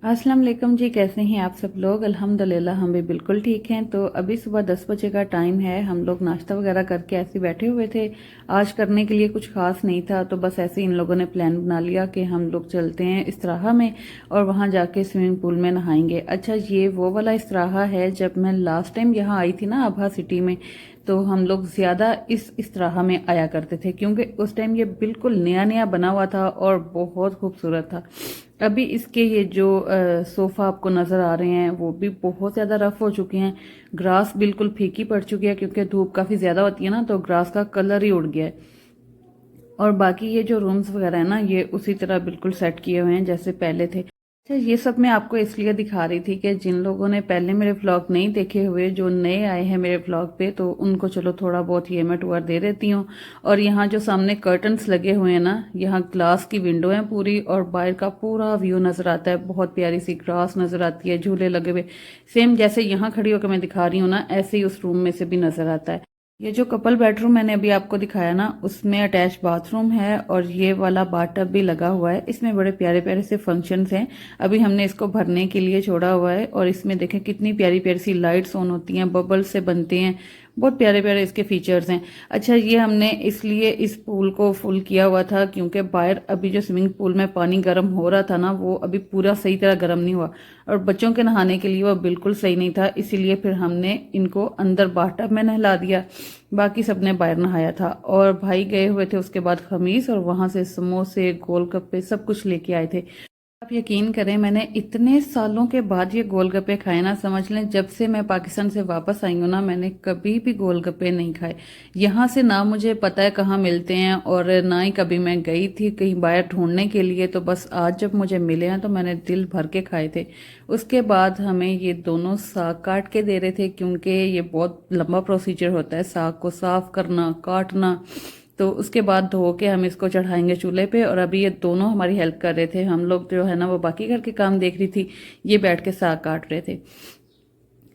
अस्सलाम वालेकुम जी। कैसे हैं आप सब लोग? अल्हम्दुलिल्लाह हम भी बिल्कुल ठीक हैं। तो अभी सुबह 10 बजे का टाइम है। हम लोग नाश्ता वगैरह करके ऐसे बैठे हुए थे। आज करने के लिए कुछ खास नहीं था, तो बस ऐसे इन लोगों ने प्लान बना लिया कि हम लोग चलते हैं इस्तराहा में और वहाँ जाके स्विमिंग पूल में नहाएंगे। अच्छा, ये वो वाला इस्तराहा है जब मैं लास्ट टाइम यहाँ आई थी ना अबहा सिटी में, तो हम लोग ज़्यादा इस इस्तराहा में आया करते थे क्योंकि उस टाइम ये बिल्कुल नया नया बना हुआ था और बहुत खूबसूरत था। अभी इसके ये जो सोफ़ा आपको नज़र आ रहे हैं वो भी बहुत ज़्यादा रफ़ हो चुके हैं। ग्रास बिल्कुल फीकी पड़ चुकी है क्योंकि धूप काफ़ी ज़्यादा होती है ना, तो ग्रास का कलर ही उड़ गया है। और बाकी ये जो रूम्स वगैरह है ना, ये उसी तरह बिल्कुल सेट किए हुए हैं जैसे पहले थे। अच्छा, ये सब मैं आपको इसलिए दिखा रही थी कि जिन लोगों ने पहले मेरे व्लॉग नहीं देखे हुए, जो नए आए हैं मेरे व्लॉग पे, तो उनको चलो थोड़ा बहुत ये मैं टूर दे देती हूँ। और यहाँ जो सामने कर्टन्स लगे हुए हैं ना, यहाँ ग्लास की विंडो है पूरी और बाहर का पूरा व्यू नज़र आता है। बहुत प्यारी सी ग्रास नज़र आती है, झूले लगे हुए, सेम जैसे यहाँ खड़ी होकर मैं दिखा रही हूँ ना, ऐसे ही उस रूम में से भी नज़र आता है। ये जो कपल बेडरूम मैंने अभी आपको दिखाया ना, उसमें अटैच बाथरूम है और ये वाला बाथटब भी लगा हुआ है। इसमें बड़े प्यारे प्यारे से फंक्शंस हैं। अभी हमने इसको भरने के लिए छोड़ा हुआ है और इसमें देखें कितनी प्यारी प्यारी सी लाइट्स ऑन होती हैं, बबल्स से बनते हैं। बहुत प्यारे प्यारे इसके फीचर्स हैं। अच्छा, ये हमने इसलिए इस पूल को फुल किया हुआ था क्योंकि बाहर अभी जो स्विमिंग पूल में पानी गर्म हो रहा था ना, वो अभी पूरा सही तरह गर्म नहीं हुआ और बच्चों के नहाने के लिए वो बिल्कुल सही नहीं था। इसीलिए फिर हमने इनको अंदर बाथटब में नहला दिया, बाकी सबने बाहर नहाया था। और भाई गए हुए थे उसके बाद खमीस और वहां से समोसे गोलगप्पे सब कुछ लेके आए थे। आप यकीन करें, मैंने इतने सालों के बाद ये गोलगप्पे खाए ना, समझ लें जब से मैं पाकिस्तान से वापस आई हूँ ना, मैंने कभी भी गोलगप्पे नहीं खाए। यहाँ से ना मुझे पता है कहाँ मिलते हैं और ना ही कभी मैं गई थी कहीं बाहर ढूंढने के लिए, तो बस आज जब मुझे मिले हैं तो मैंने दिल भर के खाए थे। उसके बाद हमें ये दोनों साग काट के दे रहे थे क्योंकि ये बहुत लंबा प्रोसीजर होता है साग को साफ करना, काटना। तो उसके बाद धो के हम इसको चढ़ाएंगे चूल्हे पे। और अभी ये दोनों हमारी हेल्प कर रहे थे। हम लोग जो है ना वो बाकी घर के काम देख रही थी, ये बैठ के साग काट रहे थे।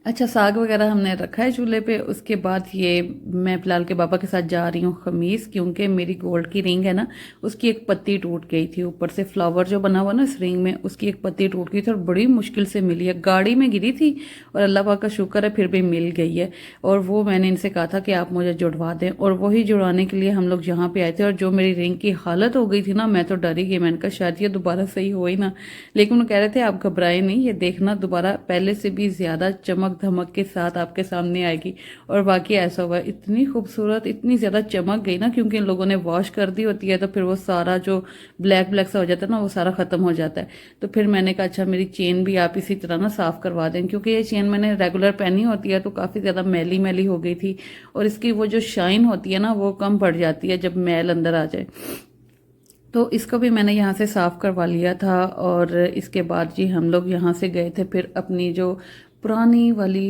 अच्छा, साग वगैरह हमने रखा है चूल्हे पे। उसके बाद ये मैं फिलहाल के पापा के साथ जा रही हूँ खमीस, क्योंकि मेरी गोल्ड की रिंग है ना, उसकी एक पत्ती टूट गई थी। ऊपर से फ्लावर जो बना हुआ ना इस रिंग में, उसकी एक पत्ती टूट गई थी और बड़ी मुश्किल से मिली है। गाड़ी में गिरी थी और अल्लाह पाक का शुक्र है फिर भी मिल गई है। और वो मैंने इनसे कहा था कि आप मुझे जुड़वा दें, और वही जुड़वाने के लिए हम लोग यहाँ पे आए थे। और जो मेरी रिंग की हालत हो गई थी ना, मैं तो डरी गई। मैंने कहा शायद ये दोबारा सही हो ही ना, लेकिन वो कह रहे थे आप घबराए नहीं, ये देखना दोबारा पहले से भी ज्यादा चमक धमक के साथ आपके सामने आएगी। और बाकी ऐसा हुआ, इतनी खूबसूरत, इतनी ज्यादा चमक गई ना, क्योंकि इन लोगों ने वॉश कर दी होती है तो फिर वो सारा जो ब्लैक ब्लैक सा हो जाता है ना, वो सारा खत्म हो जाता है। तो फिर मैंने कहा अच्छा मेरी चेन भी आप इसी तरह ना साफ करवा दें, क्योंकि ये चेन मैंने रेगुलर पहनी होती है तो काफी ज्यादा मैली मैली हो गई थी और इसकी वो जो शाइन होती है ना, वो कम पड़ जाती है जब मैल अंदर आ जाए। तो इसको भी मैंने यहाँ से साफ़ करवा लिया था। और इसके बाद जी हम लोग यहाँ से गए थे फिर अपनी जो पुरानी वाली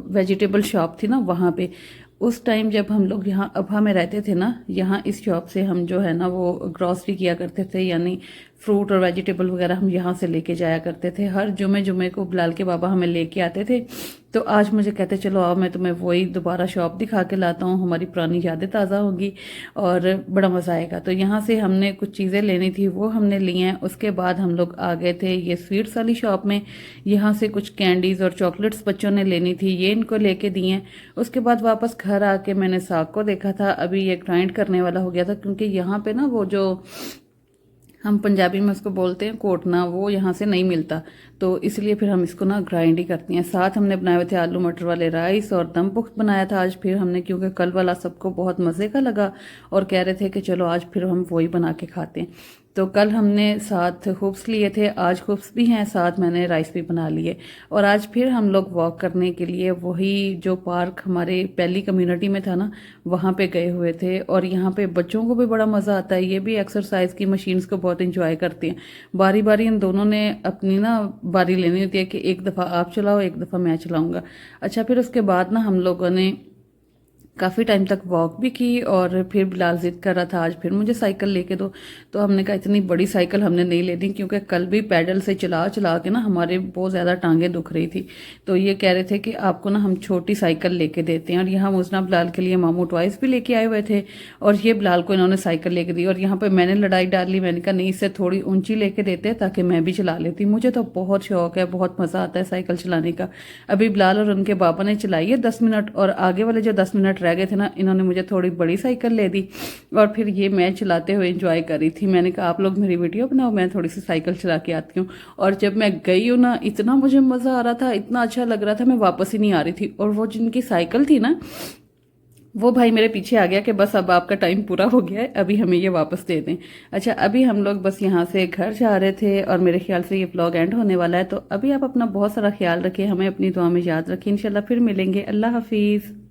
वेजिटेबल शॉप थी ना वहाँ पे। उस टाइम जब हम लोग यहाँ अभा में रहते थे ना, यहाँ इस शॉप से हम जो है ना वो ग्रॉसरी किया करते थे, यानी फ्रूट और वेजिटेबल वगैरह हम यहाँ से लेके जाया करते थे। हर जुमे जुमे को बिलाल के बाबा हमें लेके आते थे। तो आज मुझे कहते चलो आओ मैं तुम्हें वही दोबारा शॉप दिखा के लाता हूँ, हमारी पुरानी यादें ताज़ा होंगी और बड़ा मज़ा आएगा। तो यहाँ से हमने कुछ चीज़ें लेनी थी, वो हमने ली हैं। उसके बाद हम लोग आ गए थे ये स्वीट्स वाली शॉप में। यहाँ से कुछ कैंडीज़ और चॉकलेट्स बच्चों ने लेनी थी, ये इनको लेके दी हैं। उसके बाद वापस घर आके मैंने साग को देखा था, अभी ये ग्राइंड करने वाला हो गया था, क्योंकि यहाँ पे ना वो जो हम पंजाबी में उसको बोलते हैं कोटना, वो यहाँ से नहीं मिलता, तो इसलिए फिर हम इसको ना ग्राइंड ही करती हैं। साथ हमने बनाए हुए थे आलू मटर वाले राइस और दम पुख्त बनाया था आज फिर हमने, क्योंकि कल वाला सबको बहुत मज़े का लगा और कह रहे थे कि चलो आज फिर हम वही बना के खाते हैं। तो कल हमने साथ हुब्स लिए थे, आज हुब्स भी हैं, साथ मैंने राइस भी बना लिए। और आज फिर हम लोग वॉक करने के लिए वही जो पार्क हमारे पहली कम्युनिटी में था ना, वहाँ पे गए हुए थे। और यहाँ पे बच्चों को भी बड़ा मज़ा आता है, ये भी एक्सरसाइज की मशीन्स को बहुत इंजॉय करते हैं। बारी बारी इन दोनों ने अपनी ना बारी लेनी होती है कि एक दफ़ा आप चलाओ एक दफ़ा मैं चलाऊँगा। अच्छा, फिर उसके बाद ना हम लोगों ने काफ़ी टाइम तक वॉक भी की और फिर बिलाल जिद कर रहा था आज फिर मुझे साइकिल लेके दो। तो हमने कहा इतनी बड़ी साइकिल हमने नहीं लेनी, क्योंकि कल भी पैडल से चला चला के ना हमारे बहुत ज़्यादा टांगें दुख रही थी। तो ये कह रहे थे कि आपको ना हम छोटी साइकिल लेके देते हैं। और यहाँ मुजना बिलाल के लिए मामू टॉयस भी लेके आए हुए थे और ये बिलाल को इन्होंने साइकिल लेके दी। और यहाँ पर मैंने लड़ाई डाल ली, मैंने कहा नहीं, इससे थोड़ी ऊंची लेके देते हैं ताकि मैं भी चला लेती। मुझे तो बहुत शौक है, बहुत मज़ा आता है साइकिल चलाने का। अभी बिलाल और उनके पापा ने चलाई है 10 मिनट, और आगे वाले जो 10 मिनट रह गए थे ना, इन्होंने मुझे थोड़ी बड़ी साइकिल ले दी और फिर ये मैं चलाते हुए एंजॉय कर रही थी। मैंने कहा आप लोग मेरी वीडियो बनाओ, मैं थोड़ी सी साइकिल चला के आती हूँ। और जब मैं गई हूँ ना, इतना मुझे मज़ा आ रहा था, इतना अच्छा लग रहा था, मैं वापस ही नहीं आ रही थी। और वो जिनकी साइकिल थी ना, वो भाई मेरे पीछे आ गया कि बस अब आपका टाइम पूरा हो गया है, अभी हमें ये वापस दे दें। अच्छा, अभी हम लोग बस यहाँ से घर जा रहे थे और मेरे ख्याल से ये व्लॉग एंड होने वाला है। तो अभी आप अपना बहुत सारा ख्याल रखें, हमें अपनी दुआ में याद रखें। इंशाल्लाह फिर मिलेंगे। अल्लाह हाफिज़।